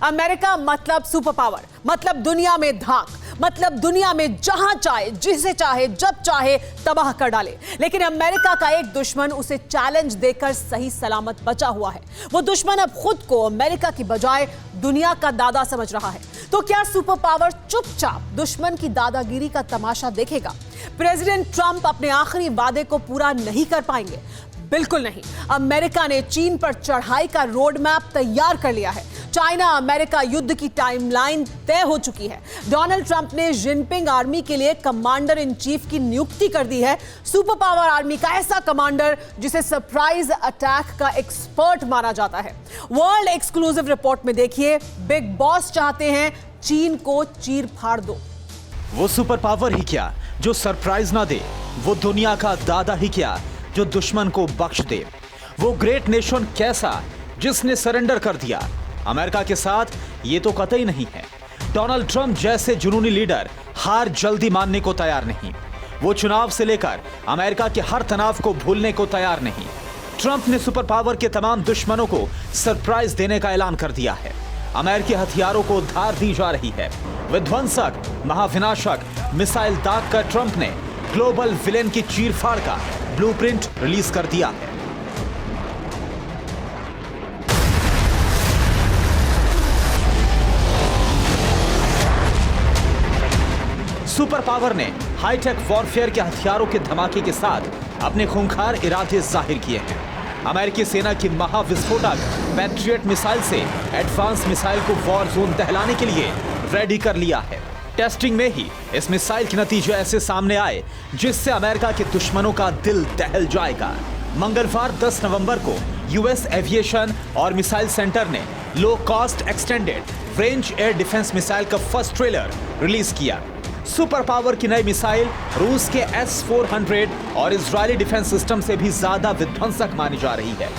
America मतलब super power, मतलब दुनिया में धाक, मतलब दुनिया में जहां चाहे, जिसे चाहे, जब चाहे तबाह कर डाले। लेकिन अमेरिका का एक दुश्मन उसे चैलेंज देकर सही सलामत बचा हुआ है। वो दुश्मन अब खुद को अमेरिका की बजाय दुनिया का दादा समझ रहा है। तो क्या सुपर पावर चुपचाप दुश्मन की दादागिरी का तमाशा देखेगा? प्रेसिडेंट ट्रंप अपने आखिरी वादे को पूरा नहीं कर पाएंगे? बिल्कुल नहीं। अमेरिका ने चीन पर चढ़ाई का रोड मैप तैयार कर लिया है। चाइना अमेरिका युद्ध की टाइमलाइन तय हो चुकी है। डोनाल्ड ट्रंप ने जिनपिंग आर्मी के लिए कमांडर इन चीफ की नियुक्ति कर दी है। सुपर पावर आर्मी का ऐसा कमांडर जिसे सरप्राइज अटैक का एक्सपर्ट माना जाता है। वर्ल्ड एक्सक्लूसिव रिपोर्ट में देखिए, बिग बॉस चाहते हैं चीन को चीर फाड़ दो। वो सुपर पावर ही क्या जो सरप्राइज ना दे, वो दुनिया का दादा ही क्या जो दुश्मन को बख्श दे, वो ग्रेट नेशन कैसा जिसने सरेंडर कर दिया। अमेरिका के साथ ये तो कतई नहीं है। डोनाल्ड ट्रंप जैसे जुनूनी लीडर हार जल्दी मानने को तैयार नहीं। वो चुनाव से लेकर अमेरिका के हर तनाव को भूलने को तैयार नहीं। ट्रंप ने सुपर पावर के तमाम दुश्मनों को सरप्राइज देने का ऐलान कर दिया है। अमेरिकी हथियारों को धार दी जा रही है। विध्वंसक, महाविनाशक मिसाइल दाग कर ट्रंप ने ग्लोबल विलेन की चीरफाड़ का ब्लूप्रिंट रिलीज कर दिया है। सुपर पावर ने हाईटेक वॉरफेयर के हथियारों के धमाके के साथ अपने खूंखार इरादे जाहिर किए हैं। अमेरिकी सेना की महाविस्फोटक पैट्रियट मिसाइल से एडवांस मिसाइल को वॉर जोन दहलाने के लिए रेडी कर लिया है। टेस्टिंग में ही इस मिसाइल के नतीजे ऐसे सामने आए जिससे अमेरिका के दुश्मनों का दिल दहल जाएगा। मंगलवार 10 नवंबर को यूएस एविएशन और मिसाइल सेंटर ने low cost extended range air defence missile का फर्स्ट ट्रेलर रिलीज किया। सुपर पावर की नई मिसाइल रूस के S-400 और इजरायली डिफेंस सिस्टम से भी ज्यादा विध्वंसक मानी जा रही है।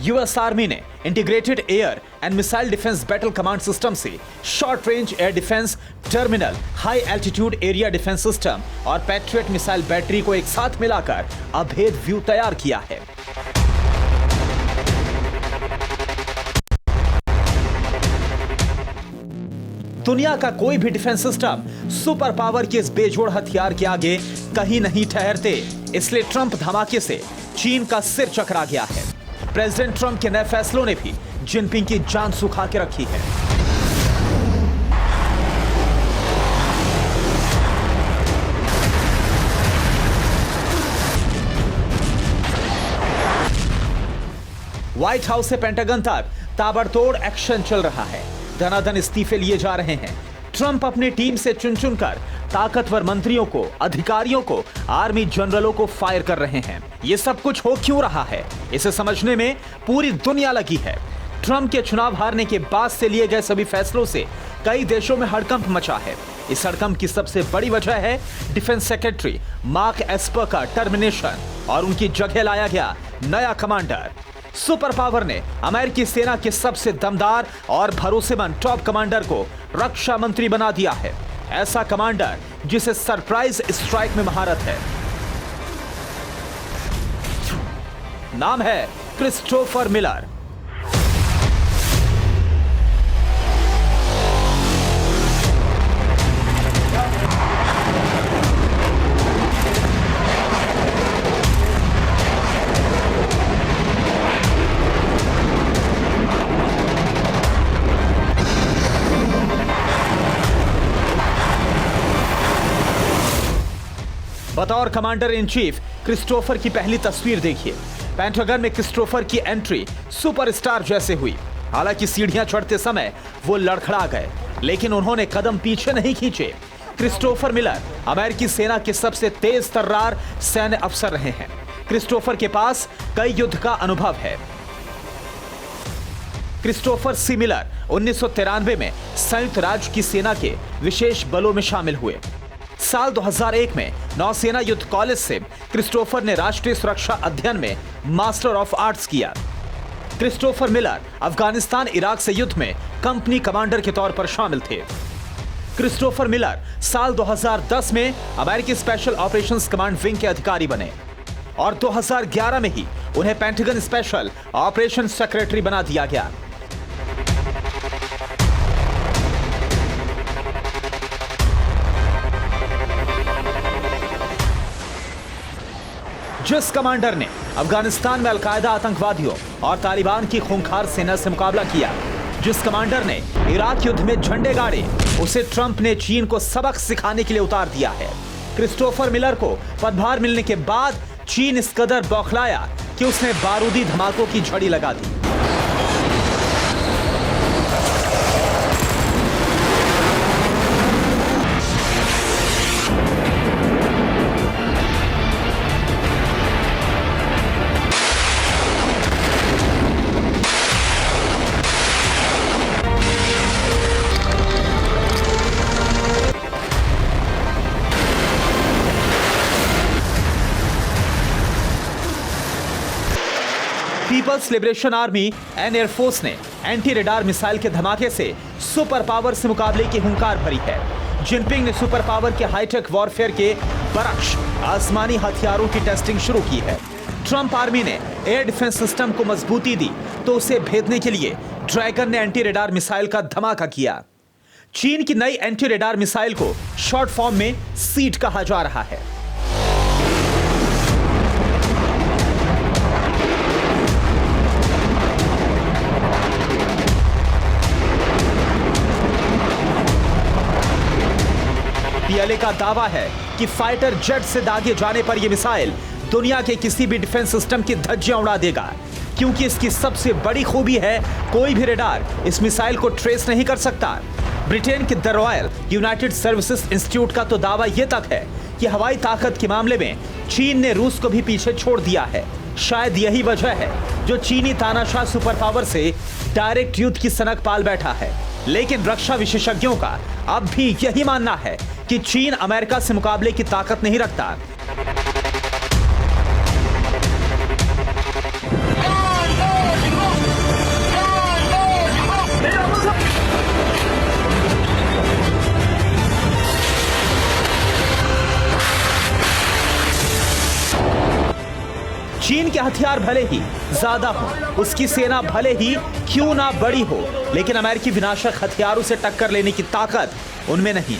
यूएस आर्मी ने integrated air and missile defence battle command system से short range air defence, terminal high altitude area defence system और पैट्रियट मिसाइल बैटरी को एक साथ मिलाकर अभेद व्यू तैयार किया है। दुनिया का कोई भी डिफेंस सिस्टम सुपर पावर के इस बेजोड़ हथियार के आगे कहीं नहीं ठहरते। इसलिए ट्रंप धमाके से चीन का सिर चकरा गया है। प्रेसिडेंट ट्रंप के नए फैसलों ने भी जिनपिंग की जान सुखा के रखी है। व्हाइट हाउस से पेंटागन तक ताबड़तोड़ एक्शन चल रहा है। धनाधन इस्तीफे लिए जा रहे हैं। ट्रंप अपनी टीम से चुन चुनकर ताकतवर मंत्रियों को, अधिकारियों को, आर्मी जनरलों को फायर कर रहे हैं। ये सब कुछ हो क्यों रहा है, इसे समझने में पूरी दुनिया लगी है। ट्रंप के चुनाव हारने के बाद से लिए गए सभी फैसलों से कई देशों में हड़कंप मचा है। इस हड़कंप की सबसे बड़ी वजह है डिफेंस सेक्रेटरी मार्क एस्पर का टर्मिनेशन और उनकी जगह लाया गया नया कमांडर। सुपर पावर ने अमेरिकी सेना के सबसे दमदार और भरोसेमंद टॉप कमांडर को रक्षा मंत्री बना दिया है। ऐसा कमांडर जिसे सरप्राइज स्ट्राइक में महारत है। नाम है क्रिस्टोफर मिलर। बतौर कमांडर इन चीफ क्रिस्टोफर की पहली तस्वीर देखिए। पेंटागन में क्रिस्टोफर की एंट्री सुपरस्टार जैसे हुई। हालांकि सीढ़ियां चढ़ते समय वो लड़खड़ा गए, लेकिन उन्होंने कदम पीछे नहीं खींचे। क्रिस्टोफर मिलर अमेरिकी सेना के सबसे तेज तर्रार सैन्य अफसर रहे हैं। क्रिस्टोफर के पास कई युद्ध का अनुभव है। क्रिस्टोफर सी मिलर 1993 में संयुक्त राज्य की सेना के विशेष बलों में शामिल हुए। साल 2001 में नौसेना युद्ध कॉलेज से क्रिस्टोफर ने राष्ट्रीय सुरक्षा अध्ययन में मास्टर ऑफ आर्ट्स किया। क्रिस्टोफर मिलर अफगानिस्तान इराक से युद्ध में कंपनी कमांडर के तौर पर शामिल थे। क्रिस्टोफर मिलर साल 2010 में अमेरिकी स्पेशल ऑपरेशंस कमांड विंग के अधिकारी बने और 2011 में ही उन्हें पेंटागन स्पेशल ऑपरेशन सेक्रेटरी बना दिया गया। जिस कमांडर ने अफगानिस्तान में अलकायदा आतंकवादियों और तालिबान की खूंखार सेना से मुकाबला किया, जिस कमांडर ने इराक युद्ध में झंडे गाड़े, उसे ट्रंप ने चीन को सबक सिखाने के लिए उतार दिया है। क्रिस्टोफर मिलर को पदभार मिलने के बाद चीन इस कदर बौखलाया कि उसने बारूदी धमाकों की झड़ी लगा दी। People's Liberation Army and air force ने एंटी रेडार मिसाइल के धमाके से सुपर पावर से मुकाबले की हुंकार भरी है। जिनपिंग ने सुपर पावर के हाईटेक वॉरफेयर के बरक्स आसमानी हथियारों की टेस्टिंग शुरू की है। ट्रंप आर्मी ने एयर डिफेंस सिस्टम को मजबूती दी तो उसे भेदने के लिए ड्रैगन ने एंटी रेडार मिसाइल का धमाका किया। चीन की नई एंटी रेडार मिसाइल को शॉर्ट फॉर्म में सीड कहा जा रहा है। पीएलए का दावा है कि फाइटर जेट से दागे जाने पर यह मिसाइल दुनिया के किसी भी डिफेंस सिस्टम की धज्जियां उड़ा देगा, क्योंकि इसकी सबसे बड़ी खूबी है कोई भी रेडार इस मिसाइल को ट्रेस नहीं कर सकता। ब्रिटेन के the royal United services institute का तो दावा यह तक है कि हवाई ताकत के मामले में चीन ने रूस को भी पीछे छोड़ दिया है। शायद यही वजह है जो चीनी तानाशाह सुपर पावर से डायरेक्ट युद्ध की सनक पाल बैठा है। लेकिन रक्षा विशेषज्ञों का अब भी यही मानना है कि चीन अमेरिका से मुकाबले की ताकत नहीं रखता। चीन के हथियार भले ही ज्यादा हो, उसकी सेना भले ही क्यों ना बड़ी हो, लेकिन अमेरिकी विनाशक हथियारों से टक्कर लेने की ताकत उनमें नहीं।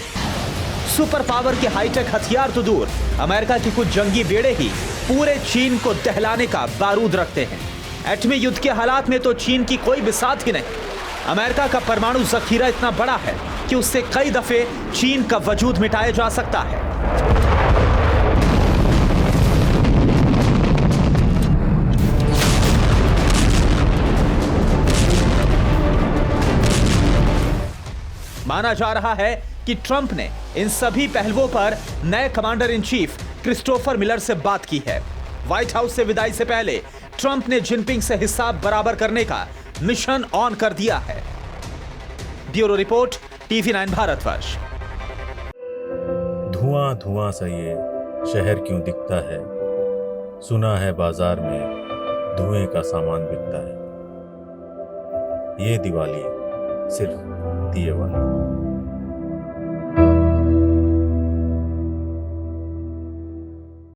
सुपर पावर के हाईटेक हथियार तो दूर, अमेरिका के कुछ जंगी बेड़े ही पूरे चीन को दहलाने का बारूद रखते हैं। एटमी युद्ध के हालात में तो चीन की कोई बिसात ही नहीं। अमेरिका का परमाणु जखीरा इतना बड़ा है कि उससे कई दफे चीन का वजूद मिटाया जा सकता है। माना जा रहा है कि ट्रंप ने इन सभी पहलुओं पर नए commander in chief Christopher Miller से बात की है। व्हाइट हाउस से विदाई से पहले ट्रंप ने जिनपिंग से हिसाब बराबर करने का मिशन ऑन कर दिया है। Bureau report, TV9 Bharatvarsh. धुआं धुआं सा ये शहर क्यों दिखता है, सुना है बाजार में धुएं का सामान बिकता है। ये दिवाली सिर्फ दिए वाली।